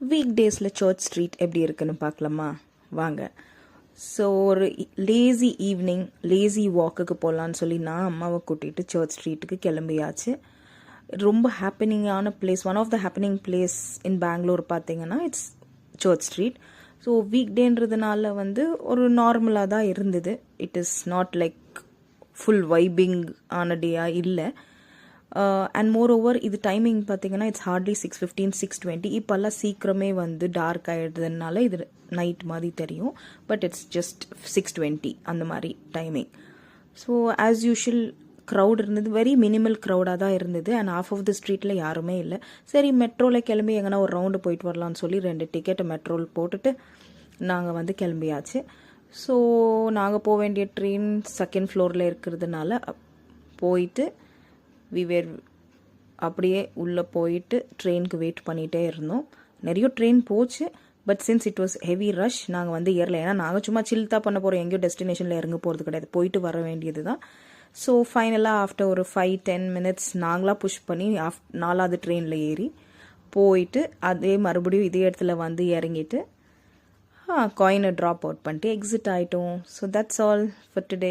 Week டேஸில் church street எப்படி இருக்குன்னு பார்க்கலாமா வாங்க. ஸோ ஒரு லேசி ஈவினிங் லேசி வாக்குக்கு போகலான்னு சொல்லி நான் அம்மாவை கூட்டிகிட்டு சர்ச் ஸ்ட்ரீட்டுக்கு கிளம்பியாச்சு. ரொம்ப ஹாப்பனிங்கான place, one of the happening place in Bangalore பார்த்தீங்கன்னா it's church street. So week டேன்றதுனால ஒரு நார்மலாக தான் இருந்தது. It is not like full vibing ஆன டேயாக இல்லை. அண்ட் மோர் ஓவர் இது டைமிங் பார்த்தீங்கன்னா இட்ஸ் ஹார்ட்லி 6:15 6:20. இப்போல்லாம் சீக்கிரமே டார்க் ஆகிடுறதுனால இது நைட் மாதிரி தெரியும். பட் இட்ஸ் ஜஸ்ட் 6:20 அந்த மாதிரி timing. So as usual crowd இருந்தது, வெரி மினிமல் க்ரௌடாக தான் இருந்தது. அண்ட் ஆஃப் ஆஃப் த ஸ்ட்ரீட்டில் யாருமே இல்லை. சரி மெட்ரோவில் கிளம்பி எங்கன்னா ஒரு ரவுண்டு போயிட்டு வரலான்னு சொல்லி 2 டிக்கெட்டை மெட்ரோவில் போட்டுட்டு நாங்கள் கிளம்பியாச்சு. ஸோ நாங்கள் போக வேண்டிய ட்ரெயின் செகண்ட் ஃப்ளோரில் இருக்கிறதுனால போயிட்டு விவேர் அப்படியே உள்ளே போயிட்டு ட்ரெயினுக்கு வெயிட் பண்ணிகிட்டே இருந்தோம். நிறைய ட்ரெயின் போச்சு. But since it was heavy rush நாங்கள் ஏறல. ஏன்னா நாங்கள் சும்மா சில் தான் பண்ண போகிறோம், எங்கேயோ டெஸ்டினேஷனில் இறங்க போகிறது கிடையாது, போயிட்டு வர வேண்டியது தான். ஸோ ஃபைனலாக ஆஃப்டர் ஒரு 5-10 மினிட்ஸ் நாங்களாக புஷ் பண்ணி 4வது ட்ரெயினில் ஏறி போயிட்டு அதே மறுபடியும் இதே இடத்துல இறங்கிட்டு காயினை ட்ராப் அவுட் பண்ணிட்டு எக்ஸிட் ஆகிட்டோம். So that's all for today.